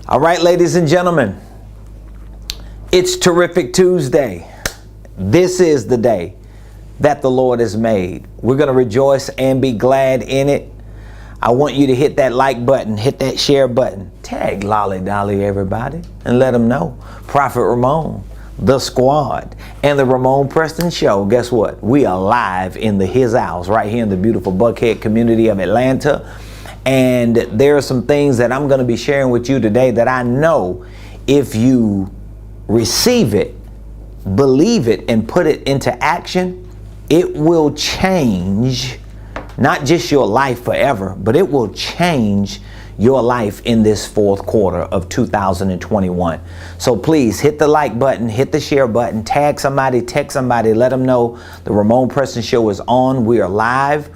All right, ladies and gentlemen, it's Terrific Tuesday. This is the day that the Lord has made. We're going to rejoice and be glad in it. I want you to hit that like button, hit that share button, tag Lolly Dolly everybody, and let them know. Prophet Ramon, the squad, and the Ramon Preston Show. Guess what? We are live in his house right here in the beautiful Buckhead community of Atlanta. And there are some things that I'm going to be sharing with you today that I know if you receive it, believe it, and put it into action, it will change not just your life forever, but it will change your life in this fourth quarter of 2021. So please hit the like button, hit the share button, tag somebody, text somebody, let them know the Ramon Preston Show is on. We are live.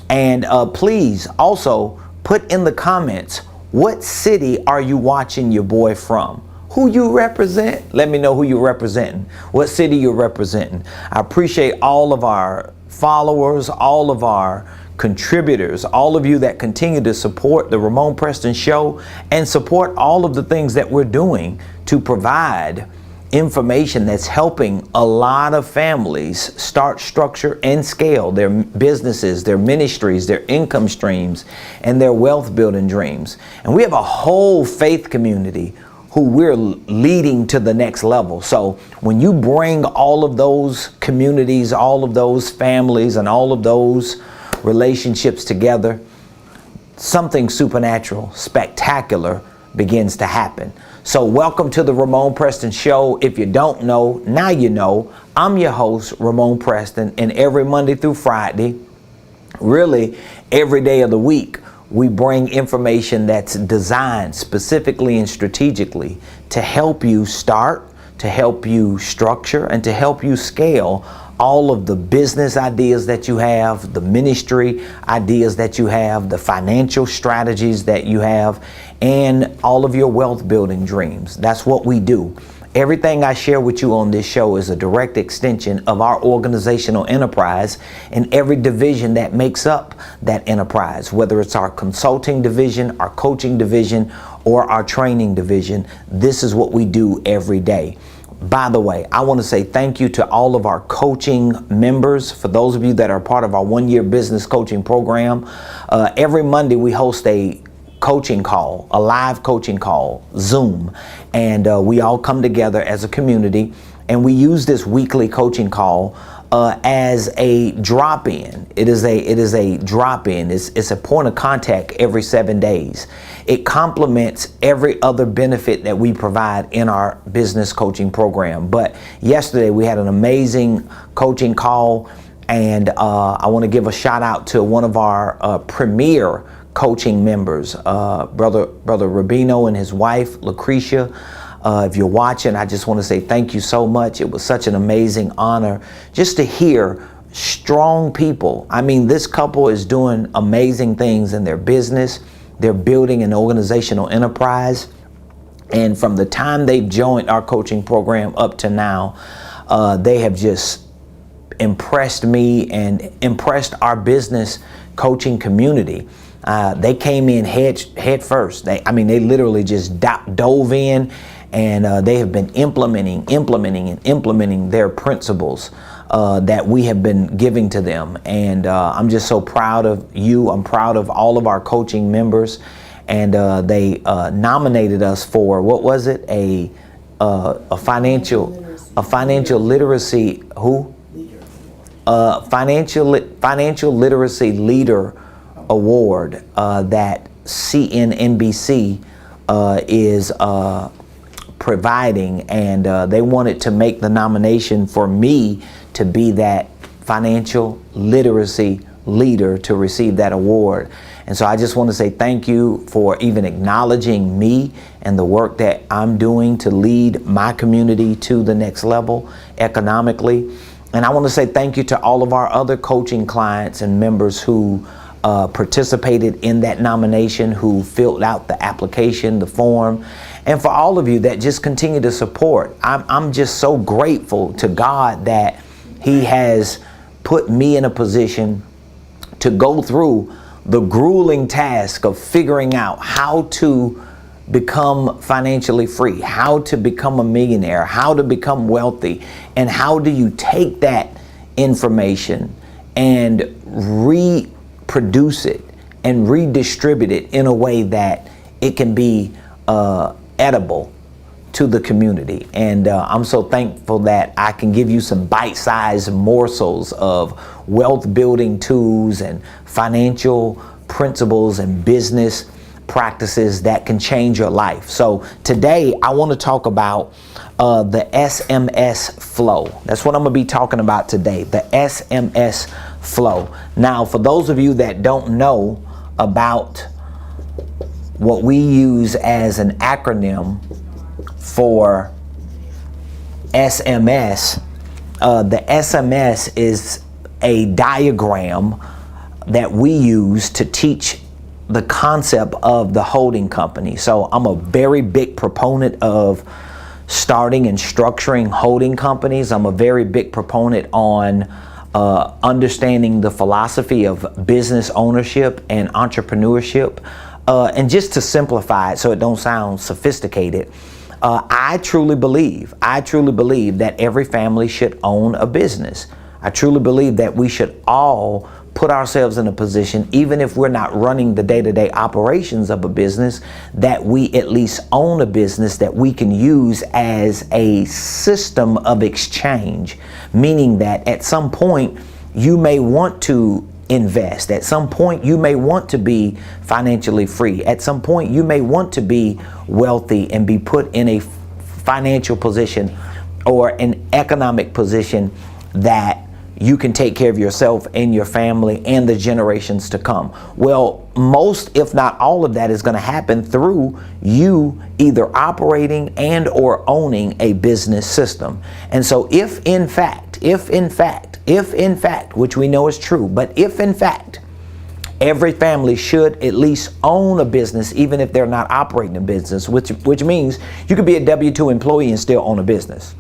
And please also put in the comments, what city are you watching your boy from? Who you represent? Let me know who you're representing. What city you're representing. I appreciate all of our followers, all of our contributors, all of you that continue to support the Ramon Preston Show and support all of the things that we're doing to provide information that's helping a lot of families start, structure, and scale their businesses, their ministries, their income streams, and their wealth building dreams. And we have a whole faith community who we're leading to the next level. So when you bring all of those communities, all of those families, and all of those relationships together, something supernatural, spectacular begins to happen. So welcome to the Ramon Preston Show. If you don't know, now you know. I'm your host, Ramon Preston, and every Monday through Friday, really every day of the week, we bring information that's designed specifically and strategically to help you start, to help you structure, and to help you scale all of the business ideas that you have, the ministry ideas that you have, the financial strategies that you have, and all of your wealth building dreams. That's what we do. Everything I share with you on this show is a direct extension of our organizational enterprise and every division that makes up that enterprise, whether it's our consulting division, our coaching division, or our training division. This is what we do every day. By the way, I want to say thank you to all of our coaching members. For those of you that are part of our one-year business coaching program, every Monday we host a coaching call, a live coaching call, Zoom, and we all come together as a community, and we use this weekly coaching call as a drop-in. It is a drop-in. It's a point of contact every 7 days. It complements every other benefit that we provide in our business coaching program. But yesterday we had an amazing coaching call, and I want to give a shout out to one of our premier coaching members, brother Rubino and his wife Lucretia. If you're watching, I just want to say thank you so much. It was such an amazing honor just to hear strong people. I mean, this couple is doing amazing things in their business. They're building an organizational enterprise. And from the time they've joined our coaching program up to now, they have just impressed me and impressed our business coaching community. They came in head first. They literally just dove in, and they have been implementing their principles that we have been giving to them. And I'm just so proud of you. I'm proud of all of our coaching members. And they nominated us for, what was it? A financial literacy financial literacy leader award that CNNBC is providing, and they wanted to make the nomination for me to be that financial literacy leader to receive that award. And so I just want to say thank you for even acknowledging me and the work that I'm doing to lead my community to the next level economically. And I want to say thank you to all of our other coaching clients and members who participated in that nomination, who filled out the application, the form, and for all of you that just continue to support. I'm just so grateful to God that He has put me in a position to go through the grueling task of figuring out how to become financially free, how to become a millionaire, how to become wealthy, and how do you take that information and reproduce it and redistribute it in a way that it can be edible to the community. And I'm so thankful that I can give you some bite-sized morsels of wealth building tools and financial principles and business practices that can change your life. So today I want to talk about the SMS flow. That's what I'm going to be talking about today, the SMS flow. Now, for those of you that don't know about what we use as an acronym for SMS, the SMS is a diagram that we use to teach the concept of the holding company. So I'm a very big proponent of starting and structuring holding companies. I'm a very big proponent on understanding the philosophy of business ownership and entrepreneurship. And just to simplify it so it don't sound sophisticated, I truly believe that every family should own a business. I truly believe that we should all put ourselves in a position, even if we're not running the day-to-day operations of a business, that we at least own a business that we can use as a system of exchange, meaning that at some point you may want to invest. At some point you may want to be financially free. At some point you may want to be wealthy and be put in a financial position or an economic position that you can take care of yourself and your family and the generations to come. Well, most, if not all of that is going to happen through you either operating and or owning a business system. And so if in fact, which we know is true, but if in fact, every family should at least own a business, even if they're not operating a business, which means you could be a W-2 employee and still own a business.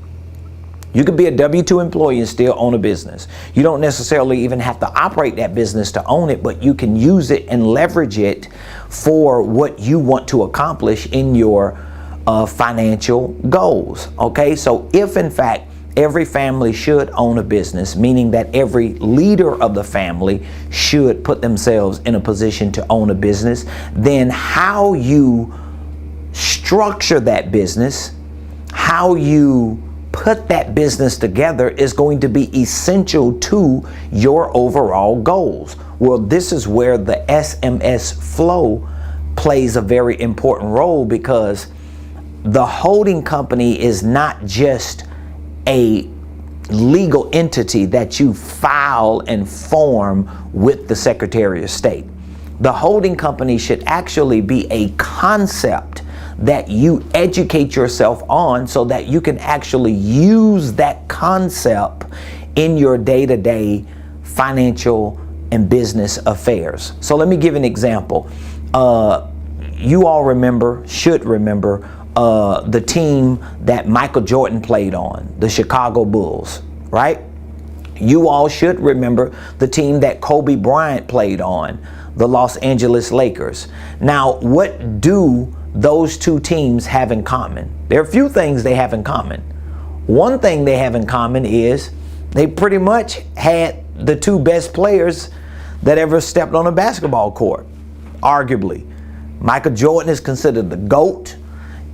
You could be a W-2 employee and still own a business. You don't necessarily even have to operate that business to own it, but you can use it and leverage it for what you want to accomplish in your financial goals. Okay, so if in fact every family should own a business, meaning that every leader of the family should put themselves in a position to own a business, then how you structure that business, how you put that business together is going to be essential to your overall goals. Well, this is where the SMS flow plays a very important role, because the holding company is not just a legal entity that you file and form with the Secretary of State. The holding company should actually be a concept that you educate yourself on so that you can actually use that concept in your day-to-day financial and business affairs. So let me give an example. You all should remember the team that Michael Jordan played on, the Chicago Bulls, right? You all should remember the team that Kobe Bryant played on, the Los Angeles Lakers. Now, what do those two teams have in common? There are a few things they have in common. One thing they have in common is they pretty much had the two best players that ever stepped on a basketball court, arguably. Michael Jordan is considered the GOAT,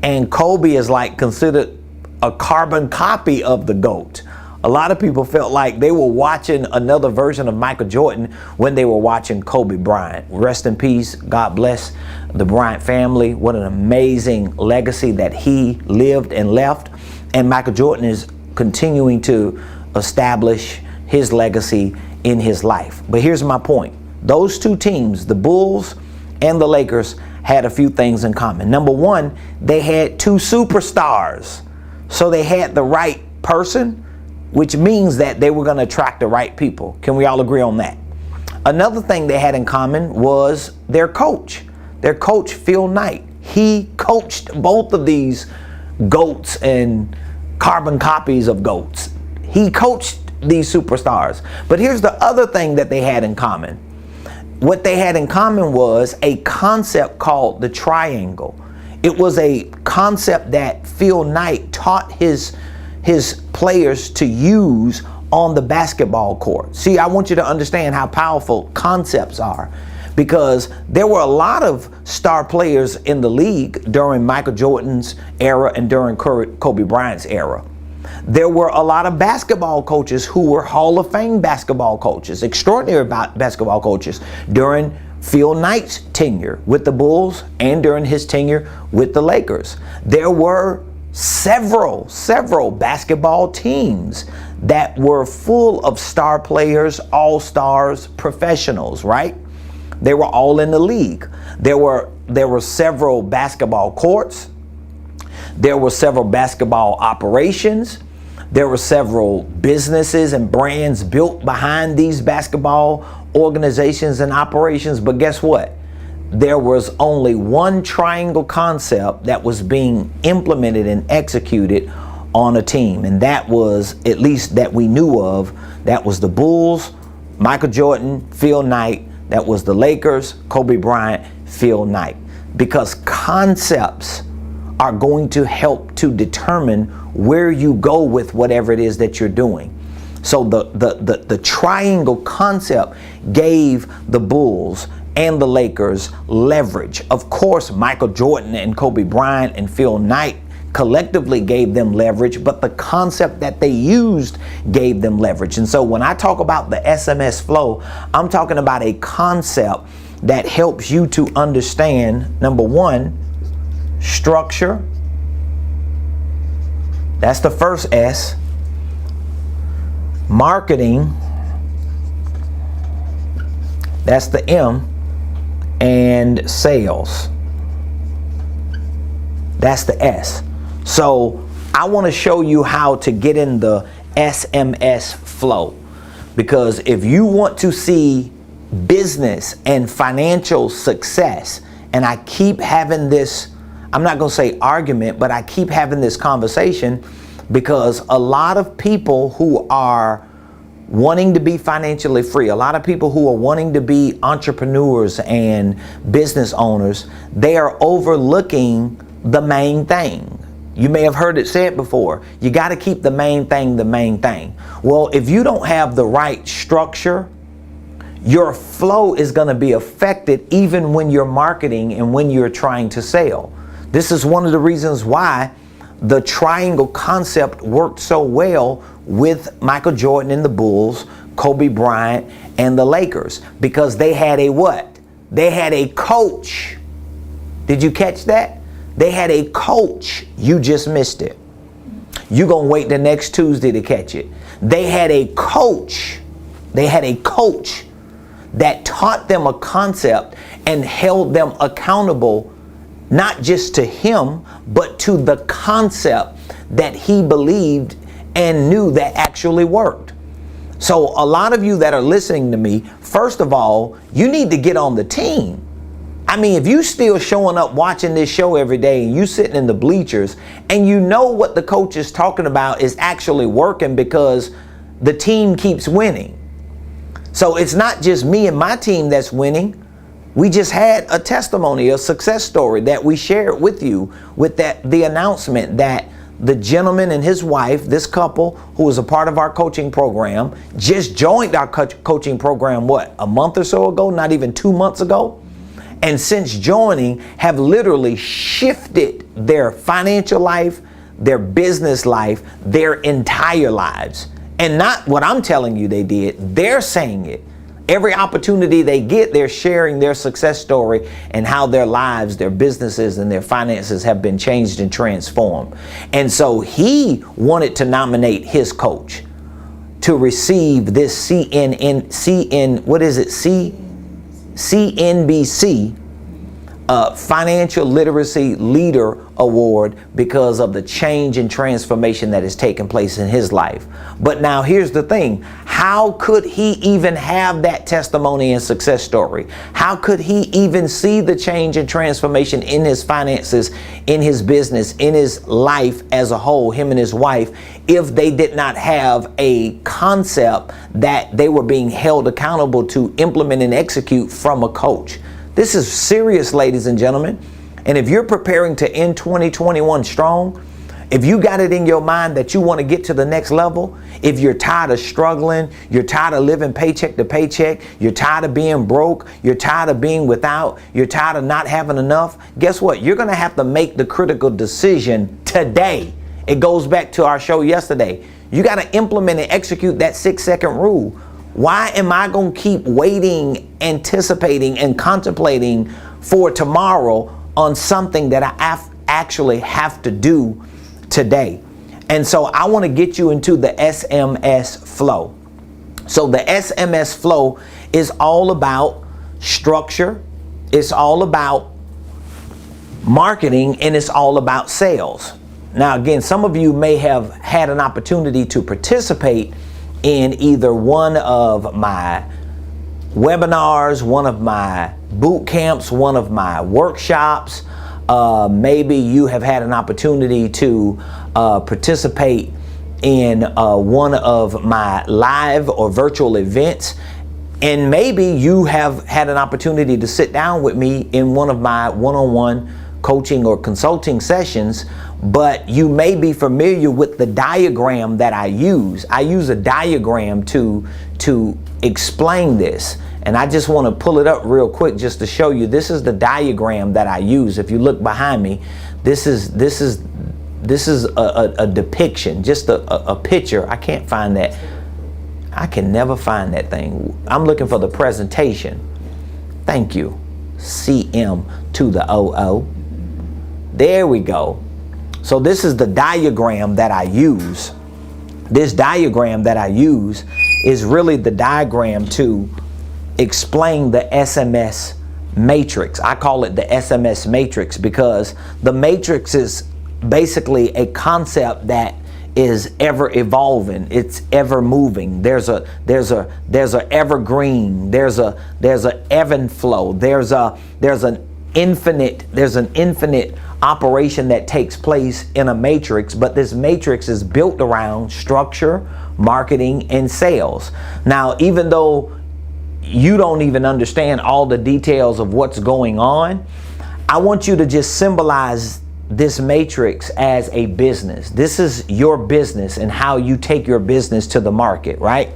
and Kobe is considered a carbon copy of the GOAT. A lot of people felt like they were watching another version of Michael Jordan when they were watching Kobe Bryant. Rest in peace. God bless the Bryant family. What an amazing legacy that he lived and left. And Michael Jordan is continuing to establish his legacy in his life. But here's my point. Those two teams, the Bulls and the Lakers, had a few things in common. Number one, they had two superstars. So they had the right person, which means that they were going to attract the right people. Can we all agree on that? Another thing they had in common was their coach. Their coach, Phil Knight. He coached both of these GOATs and carbon copies of GOATs. He coached these superstars. But here's the other thing that they had in common. What they had in common was a concept called the triangle. It was a concept that Phil Knight taught his players to use on the basketball court. See, I want you to understand how powerful concepts are, because there were a lot of star players in the league during Michael Jordan's era and during Kobe Bryant's era. There were a lot of basketball coaches who were Hall of Fame basketball coaches, extraordinary basketball coaches during Phil Knight's tenure with the Bulls and during his tenure with the Lakers. There were several basketball teams that were full of star players, all-stars, professionals, right? They were all in the league. There were several basketball courts. There were several basketball operations. There were several businesses and brands built behind these basketball organizations and operations. But guess what? There was only one triangle concept that was being implemented and executed on a team. And that was, at least that we knew of, that was the Bulls, Michael Jordan, Phil Knight. That was the Lakers, Kobe Bryant, Phil Knight. Because concepts are going to help to determine where you go with whatever it is that you're doing. So the triangle concept gave the Bulls and the Lakers leverage. Of course, Michael Jordan and Kobe Bryant and Phil Knight collectively gave them leverage, but the concept that they used gave them leverage. And so when I talk about the SMS flow, I'm talking about a concept that helps you to understand, number one, structure. That's the first S. Marketing. That's the M. And sales. That's the S. So I want to show you how to get in the SMS flow, because if you want to see business and financial success, and I keep having this, I'm not going to say argument, but I keep having this conversation because a lot of people who are wanting to be financially free, a lot of people who are wanting to be entrepreneurs and business owners, they are overlooking the main thing. You may have heard it said before, you got to keep the main thing the main thing. Well, if you don't have the right structure, your flow is going to be affected even when you're marketing and when you're trying to sell. This is one of the reasons why the triangle concept worked so well with Michael Jordan and the Bulls, Kobe Bryant and the Lakers, because they had a what? They had a coach. Did you catch that? They had a coach. You just missed it. You're going to wait the next Tuesday to catch it. They had a coach. They had a coach that taught them a concept and held them accountable, not just to him, but to the concept that he believed and knew that actually worked. So a lot of you that are listening to me, first of all, you need to get on the team. I mean, if you still showing up watching this show every day and you sitting in the bleachers and you know what the coach is talking about is actually working because the team keeps winning. So it's not just me and my team that's winning. We just had a testimony, a success story that we shared with you with the announcement that the gentleman and his wife, this couple who was a part of our coaching program, just joined our coaching program, what, a month or so ago, not even 2 months ago? And since joining, have literally shifted their financial life, their business life, their entire lives. And not what I'm telling you they did, they're saying it. Every opportunity they get, they're sharing their success story and how their lives, their businesses, and their finances have been changed and transformed. And so he wanted to nominate his coach to receive this CNBC Financial Literacy Leader Award because of the change and transformation that has taken place in his life. But now here's the thing. How could he even have that testimony and success story? How could he even see the change and transformation in his finances, in his business, in his life as a whole, him and his wife, if they did not have a concept that they were being held accountable to implement and execute from a coach? This is serious, ladies and gentlemen. And if you're preparing to end 2021 strong, if you got it in your mind that you want to get to the next level, if you're tired of struggling, you're tired of living paycheck to paycheck, you're tired of being broke, you're tired of being without, you're tired of not having enough, guess what? You're going to have to make the critical decision today. It goes back to our show yesterday. You got to implement and execute that 6-second rule. Why am I going to keep waiting, anticipating, and contemplating for tomorrow on something that I actually have to do today? And so I want to get you into the SMS flow. So the SMS flow is all about structure, it's all about marketing, and it's all about sales. Now, again, some of you may have had an opportunity to participate in either one of my webinars, one of my boot camps, one of my workshops. Maybe you have had an opportunity to participate in one of my live or virtual events. And maybe you have had an opportunity to sit down with me in one of my one-on-one coaching or consulting sessions, but you may be familiar with the diagram that I use. I use a diagram to explain this. And I just want to pull it up real quick just to show you. This is the diagram that I use. If you look behind me, this is a depiction, just a picture. I can't find that. I can never find that thing. I'm looking for the presentation. Thank you. CM to the OO. There we go. So this is the diagram that I use. This diagram that I use is really the diagram to explain the SMS matrix. I call it the SMS matrix because the matrix is basically a concept that is ever evolving. It's ever moving. There's a evergreen. There's a ebb and flow. There's an infinite operation that takes place in a matrix, but this matrix is built around structure, marketing, and sales. Now, even though you don't even understand all the details of what's going on, I want you to just symbolize this matrix as a business. This is your business and how you take your business to the market, right?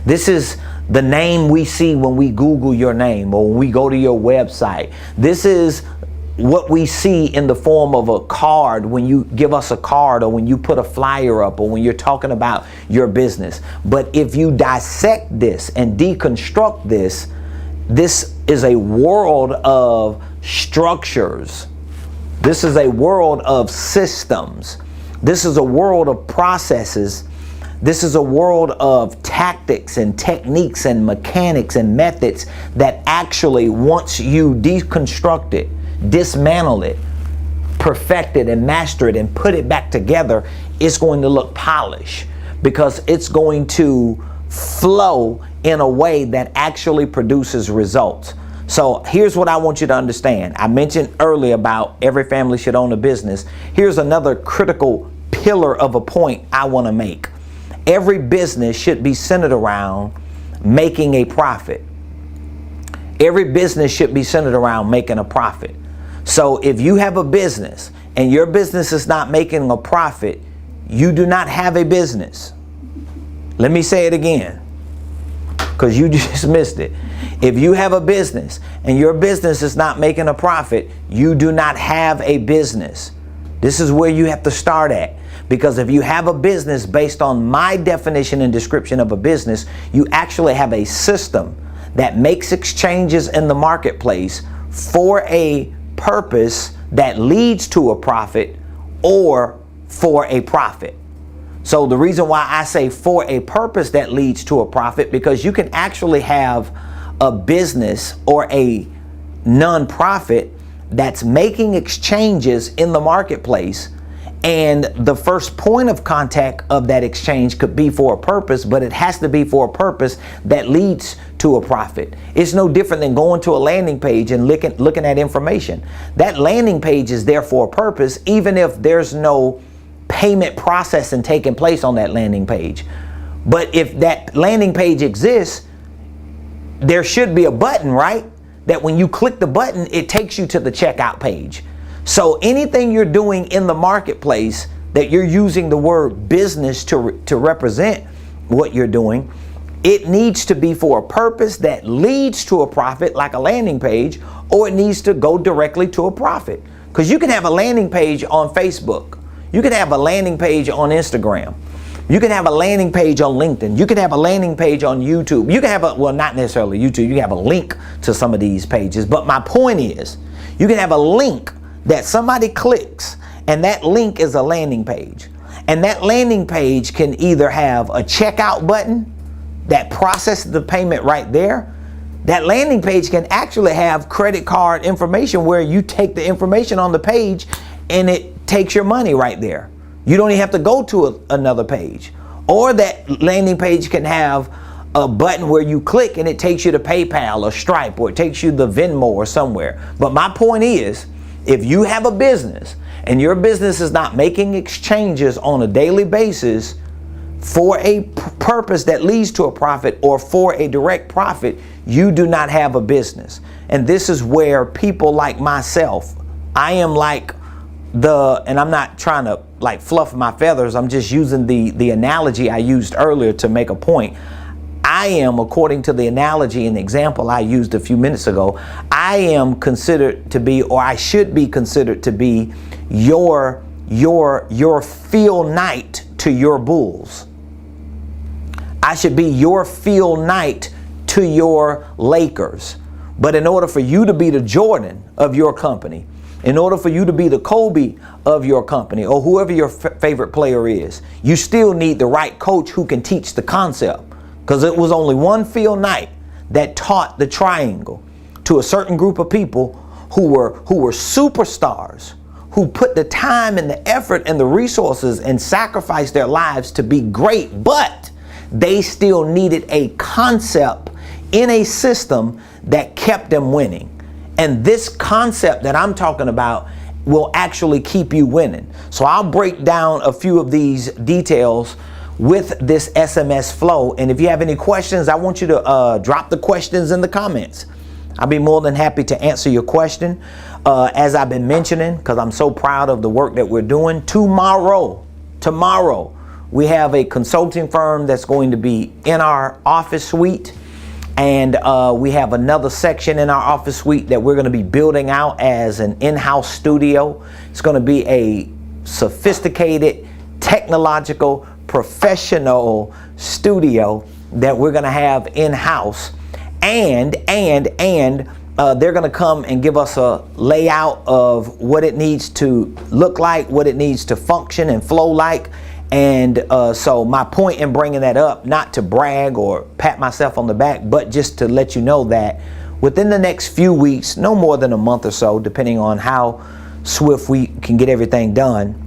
This is the name we see when we Google your name or when we go to your website. This is what we see in the form of a card when you give us a card or when you put a flyer up or when you're talking about your business. But if you dissect this and deconstruct this, this is a world of structures. This is a world of systems. This is a world of processes. This is a world of tactics and techniques and mechanics and methods that actually, once you deconstruct it, dismantle it, perfect it, and master it, and put it back together, it's going to look polished because it's going to flow in a way that actually produces results. So here's what I want you to understand. I mentioned earlier about every family should own a business. Here's another critical pillar of a point I want to make. Every business should be centered around making a profit. Every business should be centered around making a profit. So if you have a business and your business is not making a profit, you do not have a business. Let me say it again, because you just missed it. If you have a business and your business is not making a profit, you do not have a business. This is where you have to start at. Because if you have a business based on my definition and description of a business, you actually have a system that makes exchanges in the marketplace for a purpose that leads to a profit or for a profit. So the reason why I say for a purpose that leads to a profit, because you can actually have a business or a nonprofit that's making exchanges in the marketplace, and the first point of contact of that exchange could be for a purpose, but it has to be for a purpose that leads to a profit. It's no different than going to a landing page and looking at information. That landing page is there for a purpose, even if there's no payment processing taking place on that landing page. But if that landing page exists, there should be a button, right? That when you click the button, it takes you to the checkout page. So anything you're doing in the marketplace that you're using the word business to represent what you're doing, it needs to be for a purpose that leads to a profit, like a landing page, or it needs to go directly to a profit. Because you can have a landing page on Facebook. You can have a landing page on Instagram. You can have a landing page on LinkedIn. You can have a landing page on YouTube. You can have a, well, not necessarily YouTube. You can have a link to some of these pages. But my point is, you can have a link that somebody clicks, and that link is a landing page. And that landing page can either have a checkout button that processes the payment right there. That landing page can actually have credit card information where you take the information on the page and it takes your money right there. You don't even have to go to another page. Or that landing page can have a button where you click and it takes you to PayPal or Stripe, or it takes you to Venmo or somewhere. But my point is, if you have a business and your business is not making exchanges on a daily basis for a purpose that leads to a profit or for a direct profit, you do not have a business. And this is where people like myself, I am like and I'm not trying to like fluff my feathers, I'm just using the analogy I used earlier to make a point. I am, according to the analogy and the example I used a few minutes ago, I am considered to be, or I should be considered to be, your Phil Knight to your Bulls. I should be your Phil Knight to your Lakers. But in order for you to be the Jordan of your company, in order for you to be the Kobe of your company, or whoever your favorite player is, you still need the right coach who can teach the concept. Because it was only one Phil Knight that taught the triangle to a certain group of people who were superstars, who put the time and the effort and the resources and sacrificed their lives to be great, but they still needed a concept in a system that kept them winning. And this concept that I'm talking about will actually keep you winning. So I'll break down a few of these details with this SMS flow. And if you have any questions, I want you to drop the questions in the comments. I'll be more than happy to answer your question. As I've been mentioning, because I'm so proud of the work that we're doing, tomorrow, we have a consulting firm that's going to be in our office suite. And we have another section in our office suite that we're going to be building out as an in-house studio. It's going to be a sophisticated, technological, professional studio that we're going to have in-house. And they're going to come and give us a layout of what it needs to look like, what it needs to function and flow like. And so my point in bringing that up, not to brag or pat myself on the back, but just to let you know that within the next few weeks, no more than a month or so, depending on how swift we can get everything done,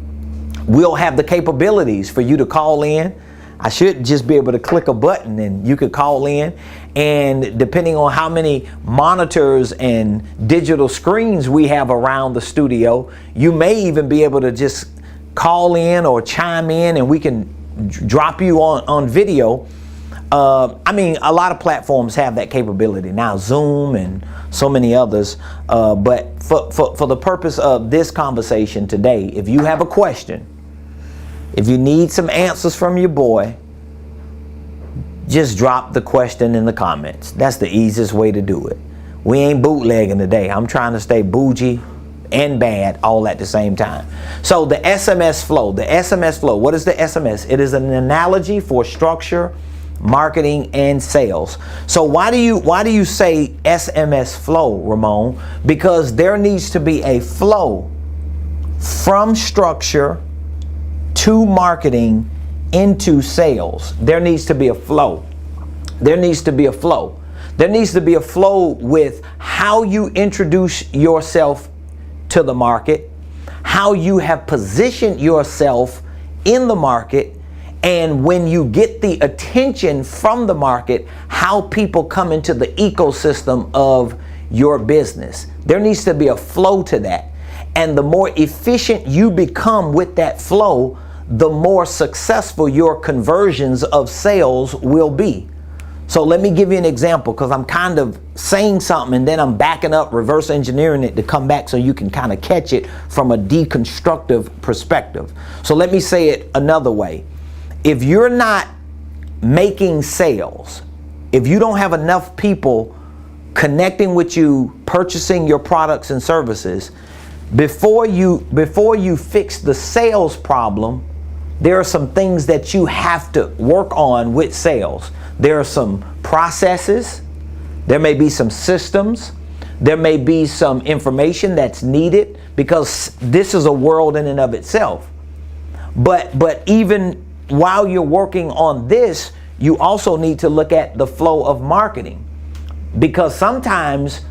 we'll have the capabilities for you to call in. I should just be able to click a button and you could call in. And depending on how many monitors and digital screens we have around the studio, you may even be able to just call in or chime in and we can drop you on video. I mean, a lot of platforms have that capability now, Zoom and so many others. But for the purpose of this conversation today, if you have a question, if you need some answers from your boy, just drop the question in the comments. That's the easiest way to do it. We ain't bootlegging today. I'm trying to stay bougie and bad all at the same time. So the SMS flow, what is the SMS? It is an analogy for structure, marketing, and sales. So why do you say SMS flow, Ramon? Because there needs to be a flow from structure to marketing into sales. There needs to be a flow. There needs to be a flow. There needs to be a flow with how you introduce yourself to the market, how you have positioned yourself in the market, and when you get the attention from the market, how people come into the ecosystem of your business. There needs to be a flow to that. And the more efficient you become with that flow, the more successful your conversions of sales will be. So let me give you an example, because I'm kind of saying something and then I'm backing up, reverse engineering it to come back so you can kind of catch it from a deconstructive perspective. So let me say it another way. If you're not making sales, if you don't have enough people connecting with you, purchasing your products and services, before you fix the sales problem, there are some things that you have to work on with sales. There are some processes, there may be some systems, there may be some information that's needed, because this is a world in and of itself. But even while you're working on this, you also need to look at the flow of marketing, because sometimes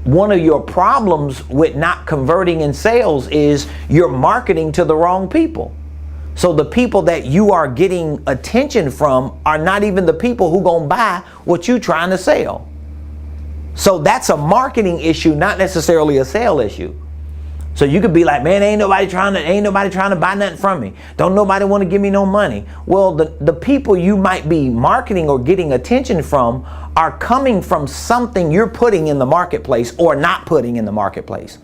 one of your problems with not converting in sales is you're marketing to the wrong people. So the people that you are getting attention from are not even the people who gonna buy what you're trying to sell. So that's a marketing issue, not necessarily a sale issue. So you could be like, man, ain't nobody trying to buy nothing from me. Don't nobody want to give me no money. Well, the people you might be marketing or getting attention from are coming from something you're putting in the marketplace or not putting in the marketplace.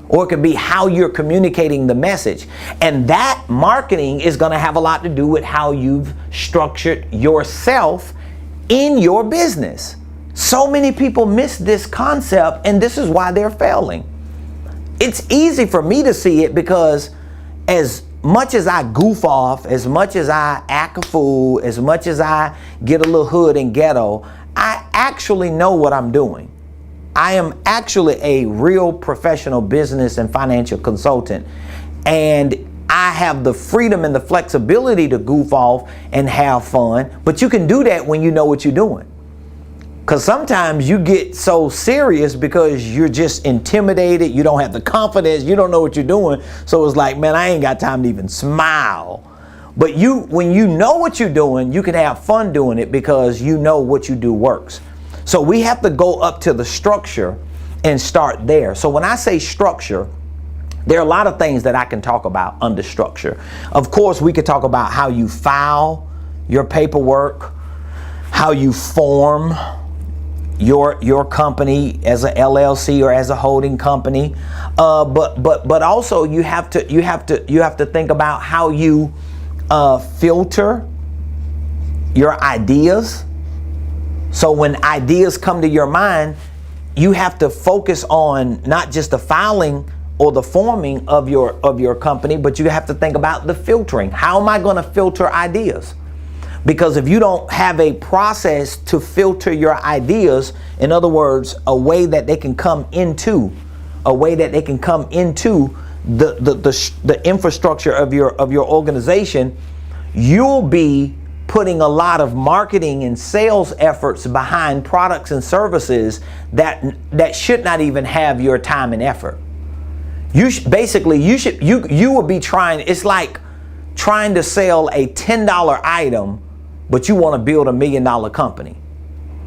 Or it could be how you're communicating the message. And that marketing is going to have a lot to do with how you've structured yourself in your business. So many people miss this concept, and this is why they're failing. It's easy for me to see it, because as much as I goof off, as much as I act a fool, as much as I get a little hood and ghetto, I actually know what I'm doing. I am actually a real professional business and financial consultant, and I have the freedom and the flexibility to goof off and have fun, but you can do that when you know what you're doing. Because sometimes you get so serious because you're just intimidated, you don't have the confidence, you don't know what you're doing, so it's like, man, I ain't got time to even smile. But when you know what you're doing, you can have fun doing it because you know what you do works. So we have to go up to the structure and start there. So when I say structure, there are a lot of things that I can talk about under structure. Of course, we could talk about how you file your paperwork, how you form your company as a LLC or as a holding company, but also you have to think about how you filter your ideas. So when ideas come to your mind, you have to focus on not just the filing or the forming of your company, but you have to think about the filtering. How am I going to filter ideas? Because if you don't have a process to filter your ideas, in other words, a way that they can come into the infrastructure of your organization, you'll be putting a lot of marketing and sales efforts behind products and services that should not even have your time and effort. You will be trying. It's like trying to sell a $10 item, but you want to build $1 million company.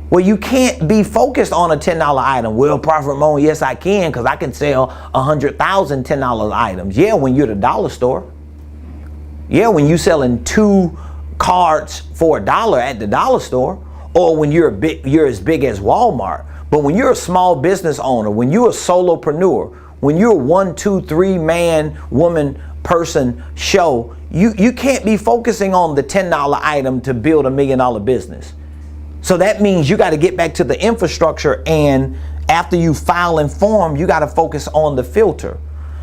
Well, you can't be focused on a $10 item. Well, Prophet Ramon, yes, I can, because I can sell 100,000 $10 items. Yeah, when you're at the dollar store. Yeah, when you're selling 2 cards for $1 at the dollar store, or when you're as big as Walmart. But when you're a small business owner, when you're a solopreneur, when you're a 1, 2, 3 man, woman, person show, you can't be focusing on the $10 item to build $1 million business. So that means you got to get back to the infrastructure, and after you file and form, you got to focus on the filter.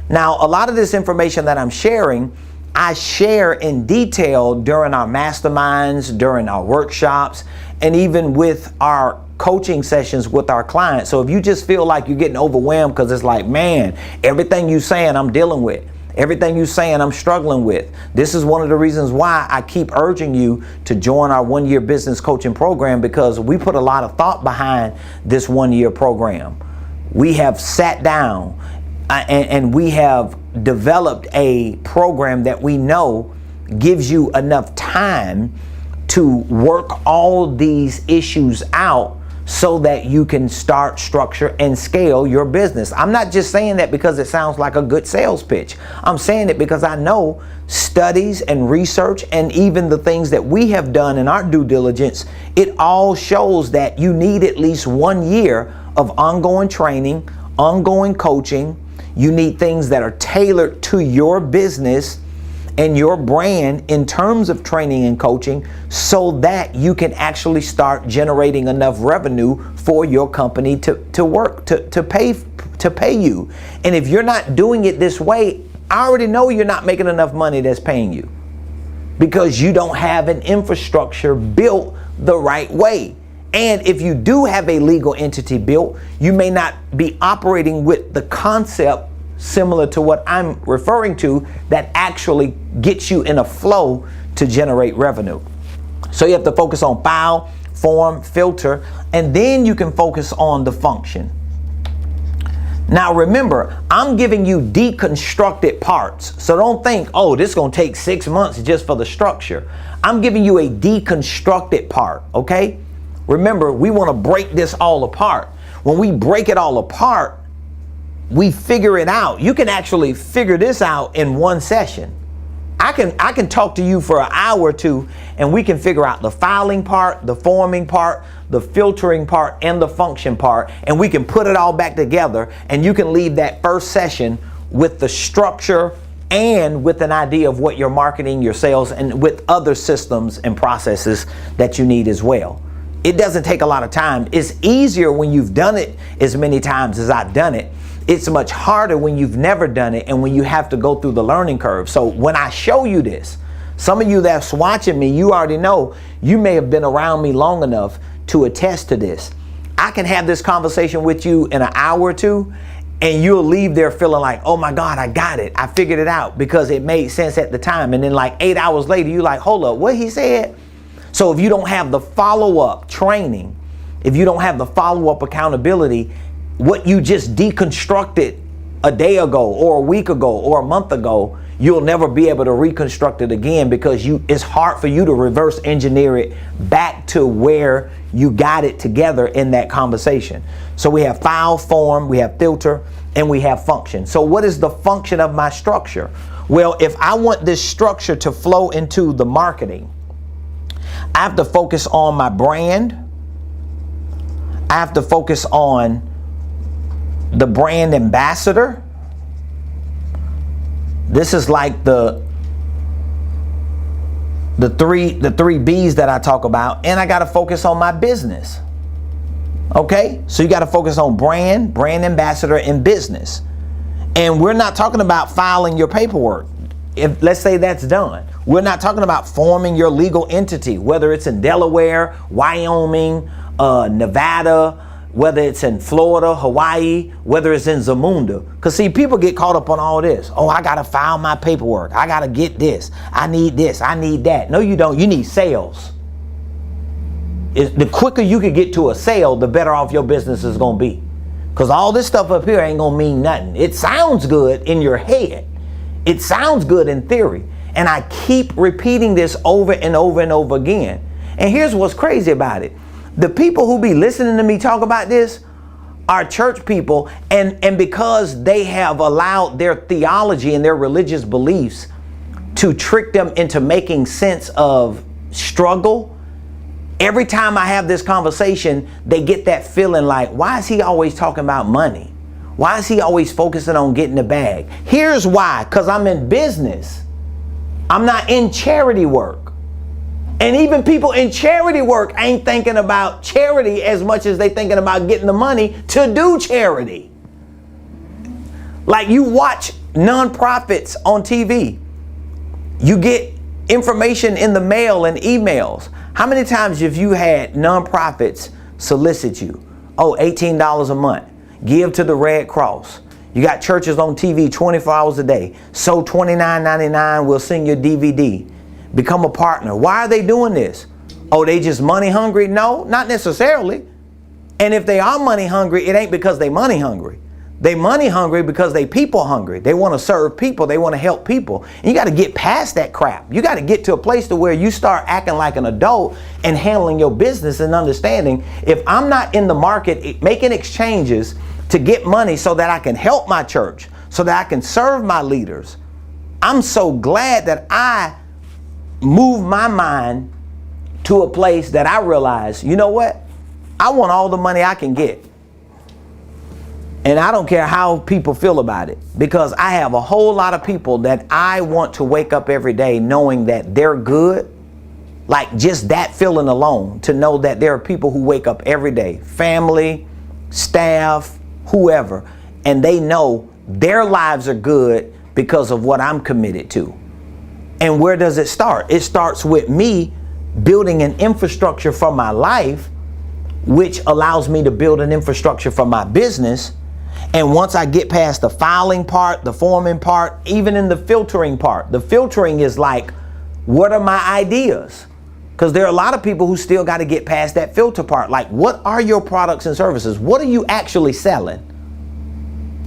Now, a lot of this information that I'm sharing, I share in detail during our masterminds, during our workshops, and even with our coaching sessions with our clients. So if you just feel like you're getting overwhelmed because it's like, man, everything you're saying I'm dealing with, everything you're saying I'm struggling with, this is one of the reasons why I keep urging you to join our 1-year business coaching program, because we put a lot of thought behind this 1-year program. We have sat down and we have developed a program that we know gives you enough time to work all these issues out so that you can start, structure, and scale your business. I'm not just saying that because it sounds like a good sales pitch. I'm saying it because I know studies and research and even the things that we have done in our due diligence, it all shows that you need at least 1 year of ongoing training, ongoing coaching. You need things that are tailored to your business and your brand in terms of training and coaching so that you can actually start generating enough revenue for your company to work, to pay you. And if you're not doing it this way, I already know you're not making enough money that's paying you because you don't have an infrastructure built the right way. And if you do have a legal entity built, you may not be operating with the concept similar to what I'm referring to that actually gets you in a flow to generate revenue. So you have to focus on file, form, filter, and then you can focus on the function. Now remember, I'm giving you deconstructed parts. So don't think, oh, this is going to take 6 months just for the structure. I'm giving you a deconstructed part, okay? Remember, we want to break this all apart. When we break it all apart, we figure it out. You can actually figure this out in one session. I can talk to you for an hour or two and we can figure out the filing part, the forming part, the filtering part, and the function part, and we can put it all back together, and you can leave that first session with the structure and with an idea of what your marketing, your sales, and with other systems and processes that you need as well. It doesn't take a lot of time. It's easier when you've done it as many times as I've done it. It's much harder when you've never done it and when you have to go through the learning curve. So when I show you this, some of you that's watching me, you already know, you may have been around me long enough to attest to this. I can have this conversation with you in an hour or two and you'll leave there feeling like, oh my God, I got it. I figured it out because it made sense at the time. And then like 8 hours later, you're like, hold up, what he said? So if you don't have the follow-up training, if you don't have the follow-up accountability, what you just deconstructed a day ago or a week ago or a month ago, you'll never be able to reconstruct it again because it's hard for you to reverse engineer it back to where you got it together in that conversation. So we have file, form, we have filter, and we have function. So what is the function of my structure? Well, if I want this structure to flow into the marketing, I have to focus on my brand. I have to focus on the brand ambassador. This is like the three B's that I talk about, and I got to focus on my business. Okay, so you got to focus on brand ambassador, and business. And we're not talking about filing your paperwork. If let's say that's done, we're not talking about forming your legal entity, whether it's in Delaware, Wyoming, Nevada, whether it's in Florida, Hawaii, whether it's in Zamunda. Because see, people get caught up on all this. Oh, I got to file my paperwork. I got to get this. I need this. I need that. No, you don't. You need sales. The quicker you can get to a sale, the better off your business is going to be. Because all this stuff up here ain't going to mean nothing. It sounds good in your head. It sounds good in theory. And I keep repeating this over and over and over again. And here's what's crazy about it. The people who be listening to me talk about this are church people, and because they have allowed their theology and their religious beliefs to trick them into making sense of struggle, every time I have this conversation, they get that feeling like, why is he always talking about money? Why is he always focusing on getting the bag? Here's why, because I'm in business. I'm not in charity work. And even people in charity work ain't thinking about charity as much as they thinking about getting the money to do charity. Like you watch nonprofits on TV. You get information in the mail and emails. How many times have you had nonprofits solicit you? Oh, $18 a month. Give to the Red Cross. You got churches on TV 24 hours a day. So $29.99, we'll send you a DVD. Become a partner. Why are they doing this? Oh, they just money hungry? No, not necessarily. And if they are money hungry, it ain't because they money hungry. They money hungry because they people hungry. They want to serve people. They want to help people. And you got to get past that crap. You got to get to a place to where you start acting like an adult and handling your business and understanding, if I'm not in the market making exchanges to get money so that I can help my church, so that I can serve my leaders, I'm so glad that I moved my mind to a place that I realize, you know what? I want all the money I can get. And I don't care how people feel about it, because I have a whole lot of people that I want to wake up every day knowing that they're good. Like just that feeling alone, to know that there are people who wake up every day, family, staff, whoever, and they know their lives are good because of what I'm committed to. And where does it start? It starts with me building an infrastructure for my life, which allows me to build an infrastructure for my business. And once I get past the filing part, the forming part, even in the filtering part, the filtering is like, what are my ideas? Because there are a lot of people who still got to get past that filter part. Like, what are your products and services? What are you actually selling?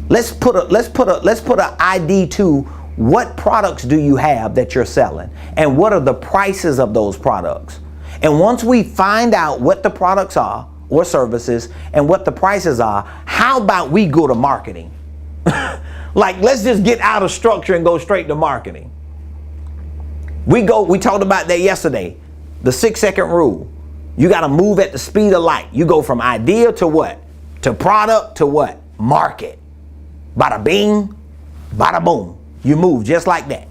Let's put an ID to what products do you have that you're selling, and what are the prices of those products? And once we find out what the products are or services and what the prices are, how about we go to marketing? Like, let's just get out of structure and go straight to marketing. We talked about that yesterday. The 6-second rule. You got to move at the speed of light. You go from idea to what? To product to what? Market. Bada bing, bada boom. You move just like that.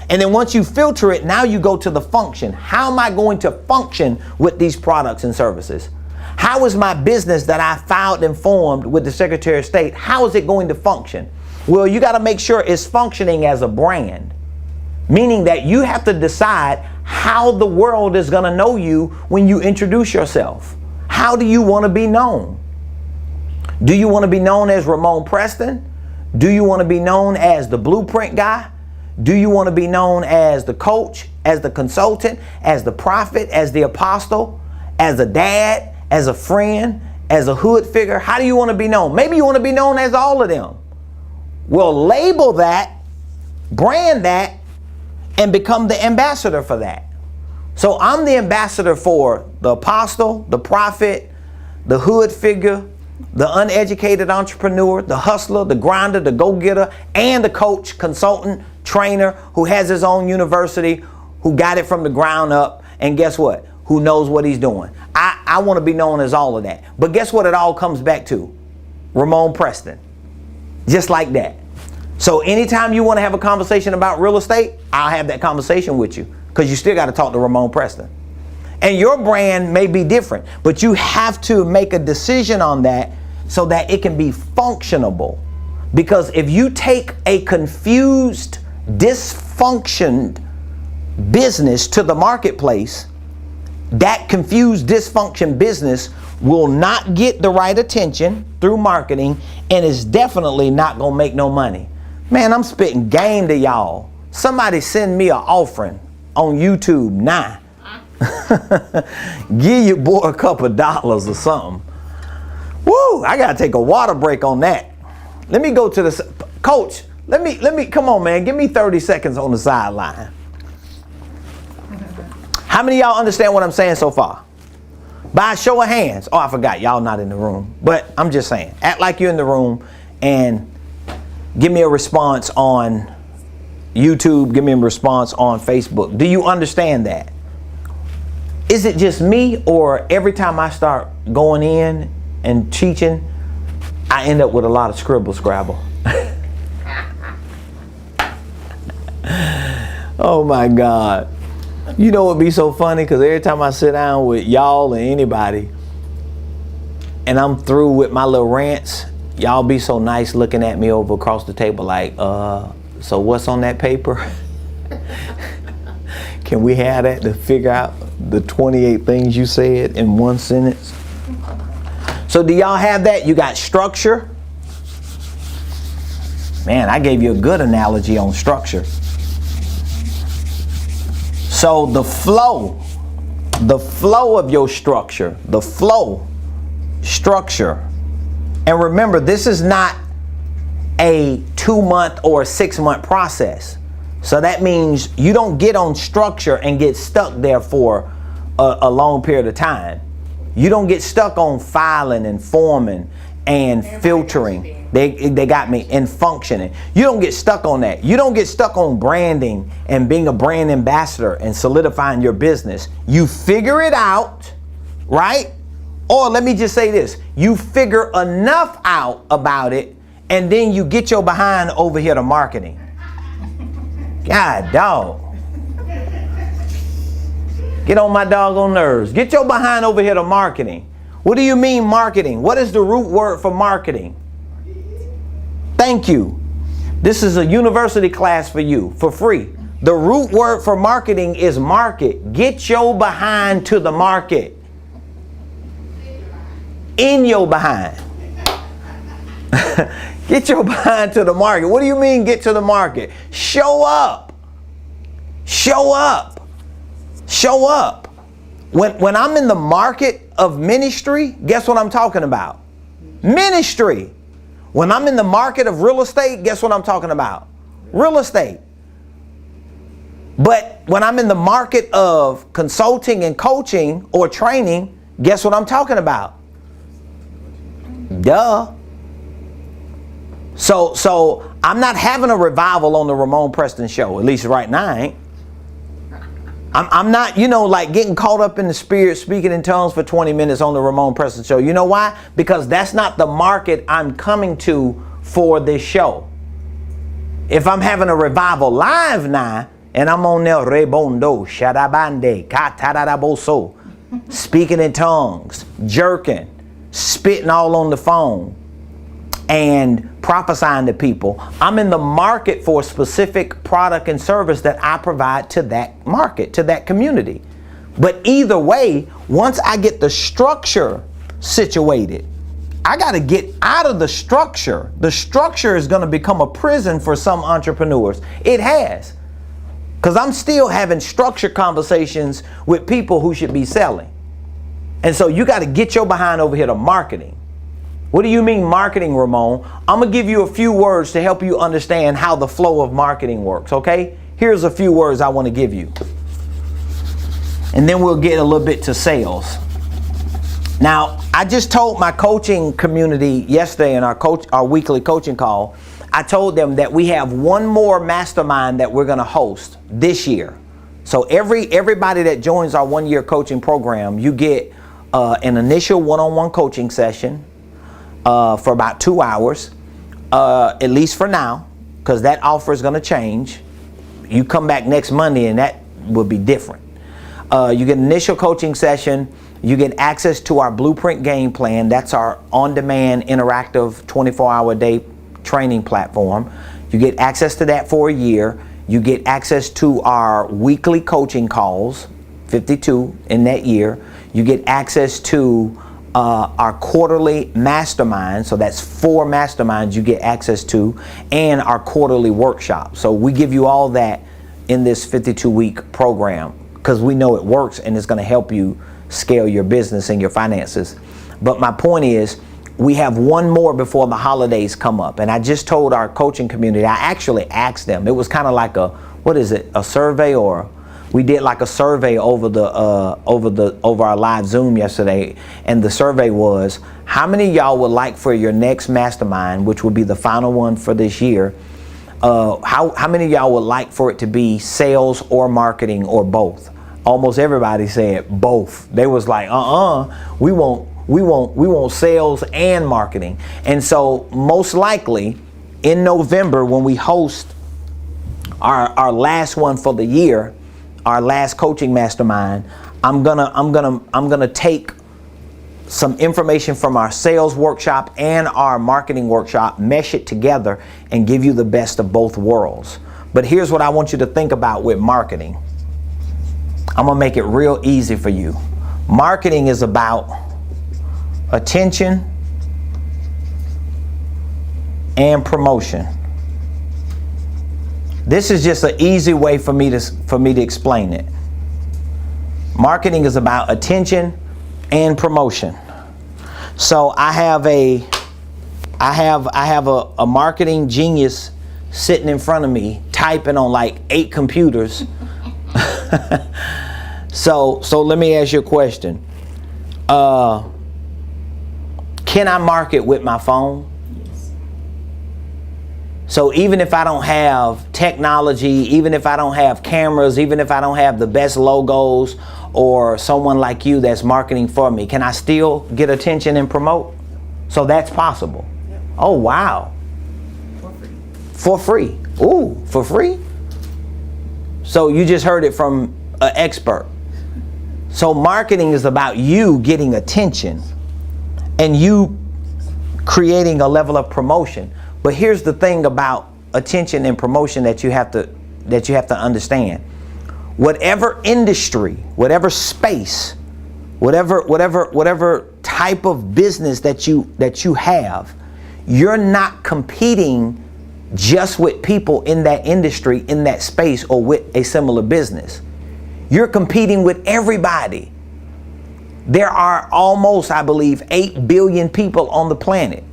And then once you filter it, now you go to the function. How am I going to function with these products and services? How is my business that I filed and formed with the Secretary of State, how is it going to function? Well, you got to make sure it's functioning as a brand, meaning that you have to decide how the world is going to know you when you introduce yourself. How do you want to be known? Do you want to be known as Ramon Preston? Do you want to be known as the blueprint guy? Do you want to be known as the coach, as the consultant, as the prophet, as the apostle, as a dad, as a friend, as a hood figure? How do you want to be known? Maybe you want to be known as all of them. Well, label that, brand that, and become the ambassador for that. So I'm the ambassador for the apostle, the prophet, the hood figure, the uneducated entrepreneur, the hustler, the grinder, the go-getter, and the coach, consultant, trainer who has his own university, who got it from the ground up, and guess what? Who knows what he's doing. I want to be known as all of that. But guess what it all comes back to? Ramon Preston. Just like that. So anytime you want to have a conversation about real estate, I'll have that conversation with you, because you still got to talk to Ramon Preston. And your brand may be different, but you have to make a decision on that so that it can be functionable. Because if you take a confused, dysfunctioned business to the marketplace, that confused, dysfunction business will not get the right attention through marketing, and is definitely not going to make no money. Man, I'm spitting game to y'all. Somebody send me an offering on YouTube now. Give your boy a couple of dollars or something. Woo, I got to take a water break on that. Let me go to the coach. Let me, come on, man. Give me 30 seconds on the sideline. How many of y'all understand what I'm saying so far? By a show of hands. Oh, I forgot. Y'all not in the room. But I'm just saying. Act like you're in the room and give me a response on YouTube. Give me a response on Facebook. Do you understand that? Is it just me, or every time I start going in and teaching, I end up with a lot of scribble scrabble? Oh my God. You know what would be so funny? Because every time I sit down with y'all or anybody and I'm through with my little rants, y'all be so nice looking at me over across the table like, so what's on that paper? Can we have that to figure out the 28 things you said in one sentence? So do y'all have that? You got structure. Man, I gave you a good analogy on structure. So the flow of your structure, structure. And remember, this is not a 2-month or a 6-month process. So that means you don't get on structure and get stuck there for a long period of time. You don't get stuck on filing and forming and filtering. They got me, and functioning. You don't get stuck on that. You don't get stuck on branding and being a brand ambassador and solidifying your business. You figure it out, right? Or let me just say this. You figure enough out about it, and then you get your behind over here to marketing. God, dog. Get on my doggone nerves. Get your behind over here to marketing. What do you mean marketing? What is the root word for marketing? Thank you. This is a university class for you for free. The root word for marketing is market. Get your behind to the market. In your behind. Get your behind to the market. What do you mean get to the market? Show up. Show up. Show up. When I'm in the market of ministry, guess what I'm talking about? Ministry. When I'm in the market of real estate, guess what I'm talking about? Real estate. But when I'm in the market of consulting and coaching or training, guess what I'm talking about? Duh. So I'm not having a revival on the Ramon Preston show, at least right now I ain't. I'm not, like getting caught up in the spirit, speaking in tongues for 20 minutes on the Ramon Preston show. You know why? Because that's not the market I'm coming to for this show. If I'm having a revival live now, and I'm on there, rebondo, shadabande, kataraboso, speaking in tongues, jerking, spitting all on the phone, and prophesying to people, I'm in the market for a specific product and service that I provide to that market, to that community. But either way, once I get the structure situated, I got to get out of the structure. The structure is going to become a prison for some entrepreneurs. It has. Because I'm still having structured conversations with people who should be selling. And so you got to get your behind over here to marketing. What do you mean marketing, Ramon? I'm going to give you a few words to help you understand how the flow of marketing works, okay? Here's a few words I want to give you. And then we'll get a little bit to sales. Now, I just told my coaching community yesterday in our weekly coaching call, I told them that we have one more mastermind that we're going to host this year. So everybody that joins our 1-year coaching program, you get an initial one-on-one coaching session for about 2 hours, at least for now, because that offer is going to change. You come back next Monday and that will be different. You get an initial coaching session. You get access to our Blueprint Game Plan. That's our on-demand, interactive, 24-hour day training platform. You get access to that for a year. You get access to our weekly coaching calls, 52 in that year. You get access to our quarterly mastermind, so that's 4 masterminds you get access to, and our quarterly workshop. So we give you all that in this 52-week program because we know it works and it's going to help you scale your business and your finances. But my point is, we have one more before the holidays come up, and I just told our coaching community, I actually asked them, it was kind of like a survey, or we did like a survey over our live Zoom yesterday, and the survey was, how many of y'all would like for your next mastermind, which will be the final one for this year, how many of y'all would like for it to be sales or marketing or both? Almost everybody said both. They was like, we want sales and marketing. And so most likely in November, when we host our last one for the year, our last coaching mastermind, I'm gonna take some information from our sales workshop and our marketing workshop, mesh it together, and give you the best of both worlds. But here's what I want you to think about with marketing. I'm gonna make it real easy for you. Marketing is about attention and promotion. This is just an easy way for me to explain it. Marketing is about attention and promotion. So I have I have a marketing genius sitting in front of me typing on like 8 computers. So let me ask you a question. Can I market with my phone? Yes. So even if I don't have technology, even if I don't have cameras, even if I don't have the best logos or someone like you that's marketing for me, can I still get attention and promote? So that's possible. Yep. Oh, wow. For free. For free. Ooh, for free? So you just heard it from an expert. So marketing is about you getting attention and you creating a level of promotion. But here's the thing about attention and promotion that you have to understand. Whatever industry, whatever space, whatever type of business that you have, you're not competing just with people in that industry, in that space, or with a similar business. You're competing with everybody. There are almost, I believe, 8 billion people on the planet.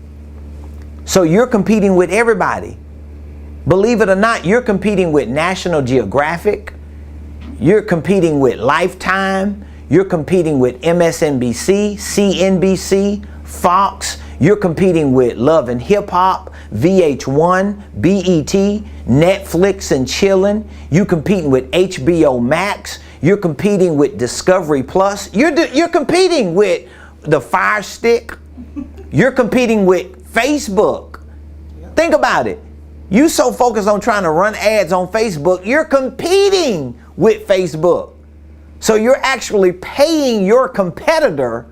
So you're competing with everybody. Believe it or not, you're competing with National Geographic. You're competing with Lifetime. You're competing with MSNBC, CNBC, Fox. You're competing with Love and Hip Hop, VH1, BET, Netflix and Chillin'. You're competing with HBO Max. You're competing with Discovery Plus. You're competing with the Fire Stick. You're competing with Facebook. Think about it. You so focused on trying to run ads on Facebook, you're competing with Facebook. So you're actually paying your competitor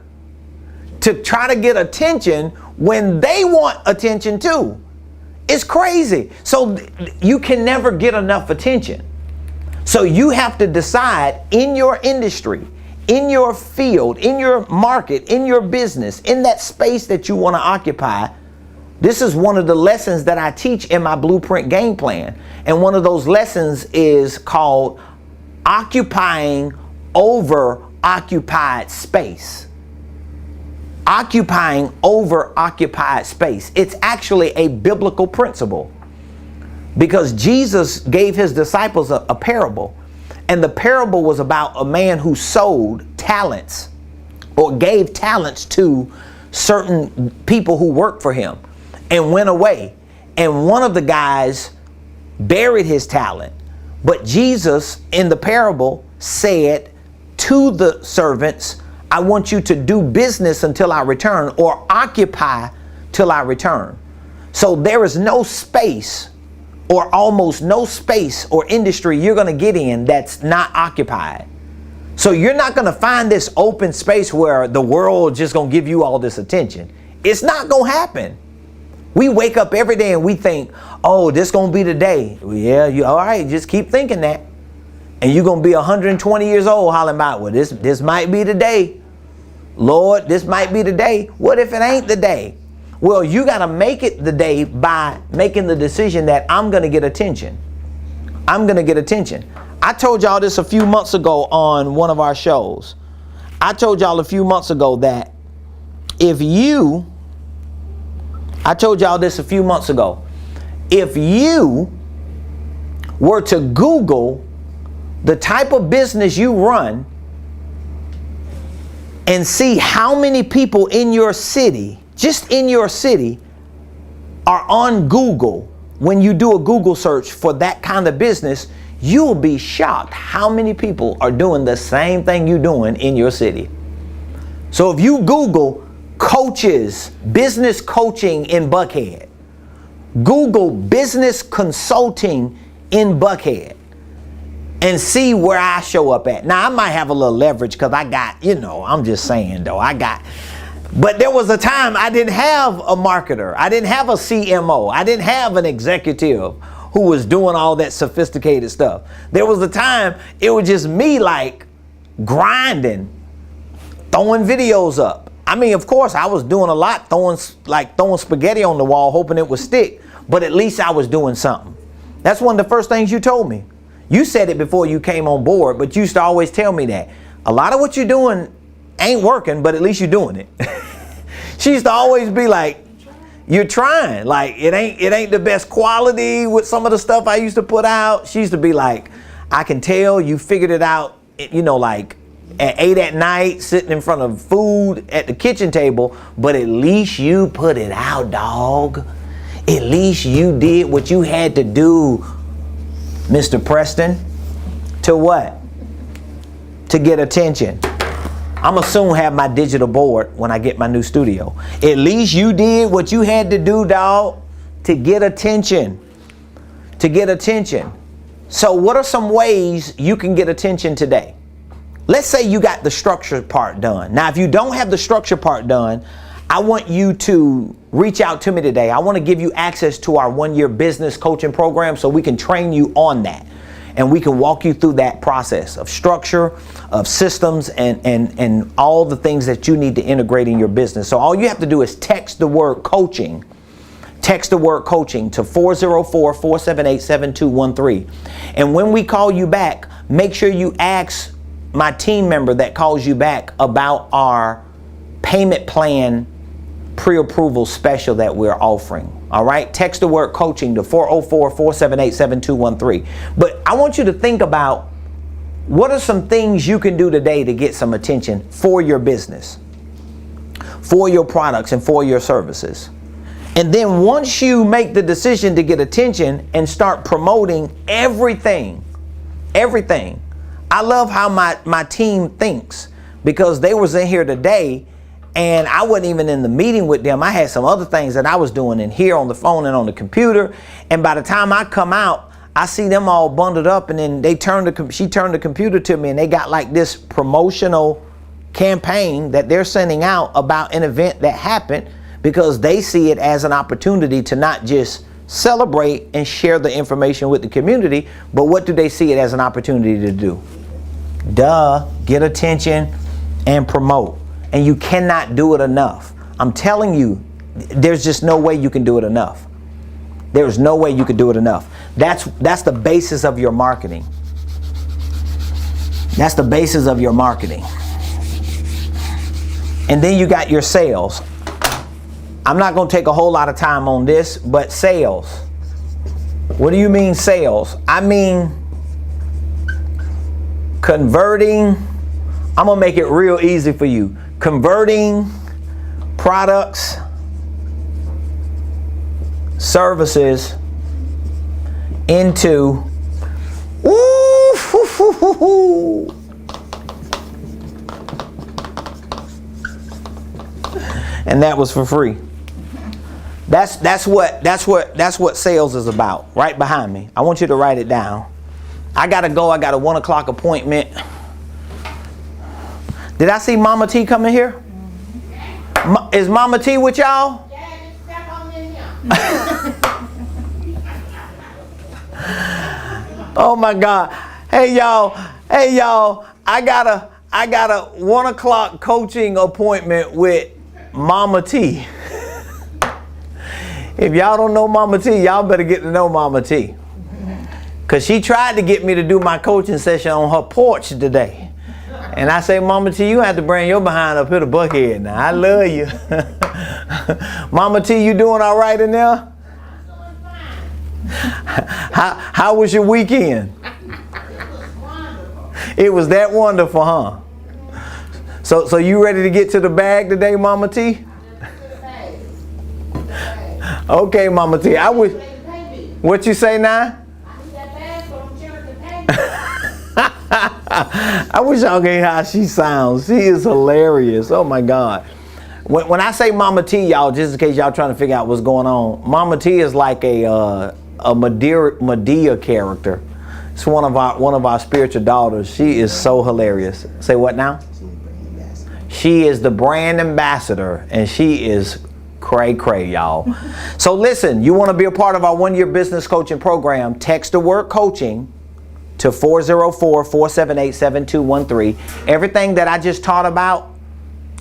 to try to get attention when they want attention too. It's crazy. So you can never get enough attention. So you have to decide in your industry, in your field, in your market, in your business, in that space that you want to occupy. This is one of the lessons that I teach in my Blueprint Game Plan. And one of those lessons is called occupying over occupied space. Occupying over occupied space. It's actually a biblical principle because Jesus gave his disciples a parable, and the parable was about a man who sold talents or gave talents to certain people who worked for him and went away. And one of the guys buried his talent, but Jesus in the parable said to the servants, I want you to do business until I return, or occupy till I return. So there is no space, or almost no space or industry you're going to get in that's not occupied. So you're not going to find this open space where the world just going to give you all this attention. It's not going to happen. We wake up every day and we think, oh, this going to be the day. Yeah, you all right, just keep thinking that. And you're going to be 120 years old hollering about, well, this might be the day. Lord, this might be the day. What if it ain't the day? Well, you got to make it the day by making the decision that I'm going to get attention. I'm going to get attention. I told y'all this a few months ago on one of our shows. I told y'all a few months ago that if you were to Google the type of business you run and see how many people in your city, just in your city, are on Google, when you do a Google search for that kind of business, you'll be shocked how many people are doing the same thing you're doing in your city. So if you Google coaches, business coaching in Buckhead, Google business consulting in Buckhead, and see where I show up at. Now, I might have a little leverage because I got, I'm just saying though, but there was a time I didn't have a marketer. I didn't have a CMO. I didn't have an executive who was doing all that sophisticated stuff. There was a time it was just me like grinding, throwing videos up. I mean, of course, I was doing a lot, throwing spaghetti on the wall, hoping it would stick, but at least I was doing something. That's one of the first things you told me. You said it before you came on board, but you used to always tell me that a lot of what you're doing ain't working, but at least you're doing it. She used to always be like, You're trying. Like, it ain't the best quality with some of the stuff I used to put out. She used to be like, I can tell you figured it out, like at 8 at night, sitting in front of food at the kitchen table, but at least you put it out, dog. At least you did what you had to do, Mr. Preston. To what? To get attention. I'm gonna soon have my digital board when I get my new studio. At least you did what you had to do, dog, to get attention. To get attention. So what are some ways you can get attention today? Let's say you got the structure part done. Now, if you don't have the structure part done, I want you to reach out to me today. I want to give you access to our 1-year business coaching program so we can train you on that. And we can walk you through that process of structure, of systems, and all the things that you need to integrate in your business. So all you have to do is text the word coaching. Text the word coaching to 404-478-7213. And when we call you back, make sure you ask my team member that calls you back about our payment plan pre-approval special that we're offering. All right, text the word coaching to 404-478-7213. But I want you to think about what are some things you can do today to get some attention for your business, for your products, and for your services. And then once you make the decision to get attention and start promoting everything. I love how my team thinks, because they was in here today and I wasn't even in the meeting with them. I had some other things that I was doing in here on the phone and on the computer. And by the time I come out, I see them all bundled up, and then she turned the computer to me, and they got like this promotional campaign that they're sending out about an event that happened, because they see it as an opportunity to not just celebrate and share the information with the community, but what do they see it as an opportunity to do? Get attention and promote. And you cannot do it enough. I'm telling you, there's just no way you can do it enough. There's no way you can do it enough. That's the basis of your marketing. That's the basis of your marketing. And then you got your sales. I'm not going to take a whole lot of time on this, but sales. What do you mean sales? I mean converting. I'm going to make it real easy for you. Converting products, services into and that was for free. That's what sales is about. Right behind me. I want you to write it down. I gotta go. I got a 1 o'clock appointment. Did I see Mama T coming here? Is Mama T with y'all? Yeah, just step on in here. Oh my God. Hey y'all. I got a 1 o'clock coaching appointment with Mama T. If y'all don't know Mama T, y'all better get to know Mama T. Because she tried to get me to do my coaching session on her porch today. And I say, Mama T, you have to bring your behind up here to Buckhead now. I love you. Mama T, you doing all right in there? I'm doing fine. How was your weekend? It was wonderful. It was that wonderful, huh? So you ready to get to the bag today, Mama T? Okay, Mama T. What you say now? I wish y'all could hear how she sounds. She is hilarious. Oh my God. When I say Mama T, y'all, just in case y'all trying to figure out what's going on, Mama T is like a Medea character. It's one of our spiritual daughters. She is so hilarious. Say what now? She is the brand ambassador, and she is cray, y'all. So listen, you want to be a part of our 1-year business coaching program, text the word coaching to 404-478-7213. Everything that I just taught about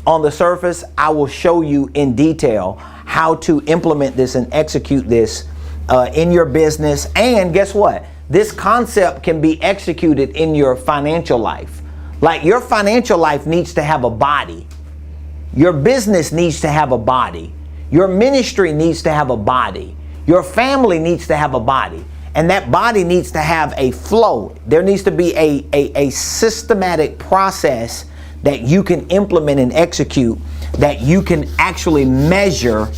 on the surface, I will show you in detail how to implement this and execute this in your business. And guess what? This concept can be executed in your financial life. Like, your financial life needs to have a body. Your business needs to have a body. Your ministry needs to have a body. Your family needs to have a body. And that body needs to have a flow. There needs to be a systematic process that you can implement and execute, that you can actually measure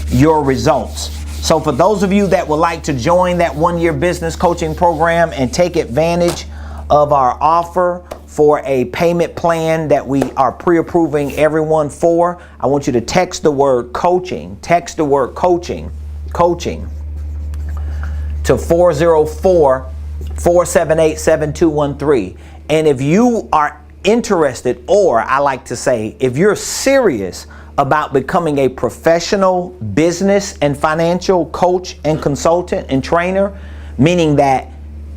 your results. So for those of you that would like to join that 1-year business coaching program and take advantage of our offer for a payment plan that we are pre-approving everyone for, I want you to text the word coaching. Text the word coaching to 404-478-7213. And if you are interested, or I like to say, if you're serious about becoming a professional business and financial coach and consultant and trainer, meaning that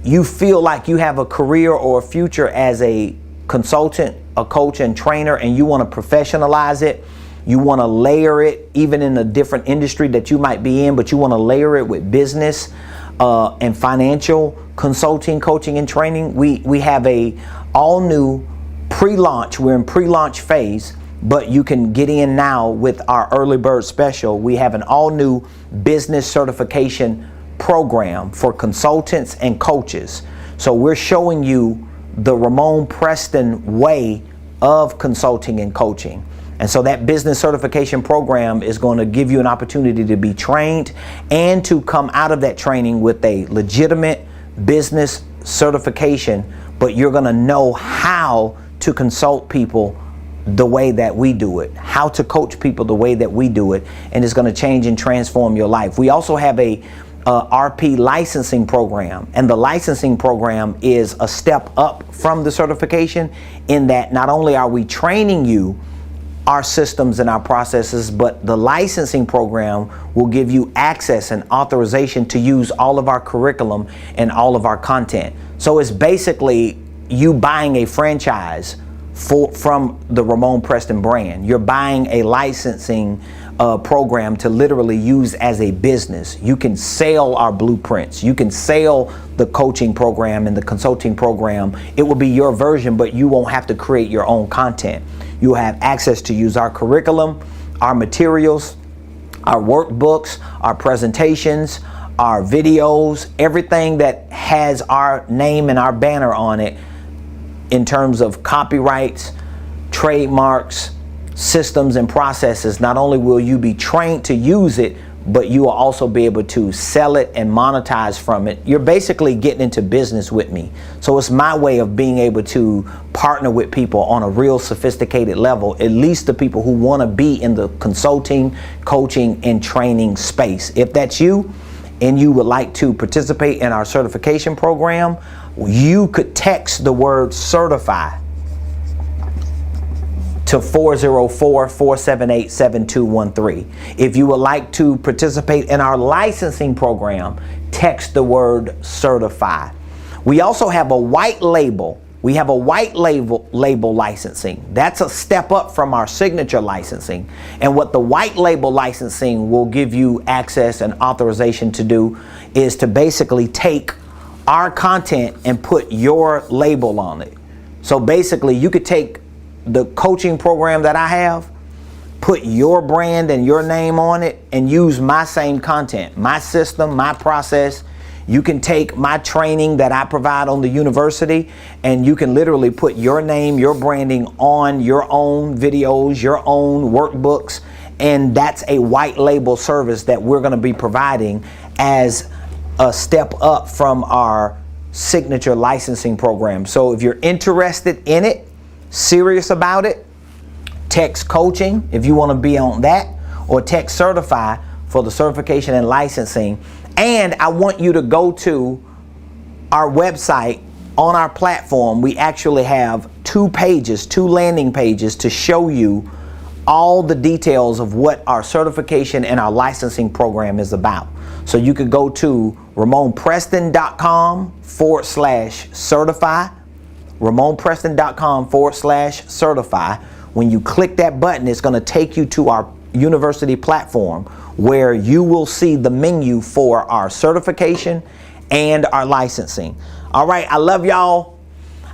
you feel like you have a career or a future as a consultant, a coach and trainer, and you want to professionalize it, you want to layer it even in a different industry that you might be in, but you want to layer it with business and financial consulting, coaching, and training, we have a all new pre-launch. We're in pre-launch phase, but you can get in now with our early bird special. We have an all new business certification program for consultants and coaches. So we're showing you the Ramon Preston way of consulting and coaching. And so that business certification program is going to give you an opportunity to be trained and to come out of that training with a legitimate business certification, but you're going to know how to consult people the way that we do it, how to coach people the way that we do it, and it's going to change and transform your life. We also have a RP licensing program, and the licensing program is a step up from the certification in that not only are we training you our systems and our processes, but the licensing program will give you access and authorization to use all of our curriculum and all of our content. So it's basically you buying a franchise from the Ramon Preston brand. You're buying a licensing program to literally use as a business. You can sell our blueprints. You can sell the coaching program and the consulting program. It will be your version, but you won't have to create your own content. You'll have access to use our curriculum, our materials, our workbooks, our presentations, our videos, everything that has our name and our banner on it in terms of copyrights, trademarks, systems, and processes. Not only will you be trained to use it, but you will also be able to sell it and monetize from it. You're basically getting into business with me. So it's my way of being able to partner with people on a real sophisticated level, at least the people who want to be in the consulting, coaching, and training space. If that's you and you would like to participate in our certification program, you could text the word certify to 404-478-7213. If you would like to participate in our licensing program, text the word certify. We also have a white label. We have a white label licensing. That's a step up from our signature licensing. And what the white label licensing will give you access and authorization to do is to basically take our content and put your label on it. So basically you could take the coaching program that I have, put your brand and your name on it, and use my same content, my system, my process. You can take my training that I provide on the university, and you can literally put your name, your branding on your own videos, your own workbooks, and that's a white label service that we're going to be providing as a step up from our signature licensing program. So if you're interested in it, serious about it, text coaching if you want to be on that, or text certify for the certification and licensing. And I want you to go to our website. On our platform, we actually have two landing pages to show you all the details of what our certification and our licensing program is about. So you could go to RamonPreston.com/certify, RamonPreston.com/certify. When you click that button, it's going to take you to our university platform where you will see the menu for our certification and our licensing. All right, I love y'all.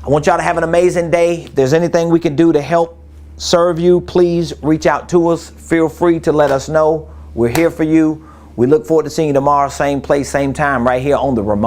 I want y'all to have an amazing day. If there's anything we can do to help serve you, please reach out to us. Feel free to let us know. We're here for you. We look forward to seeing you tomorrow, same place, same time, right here on the Ramon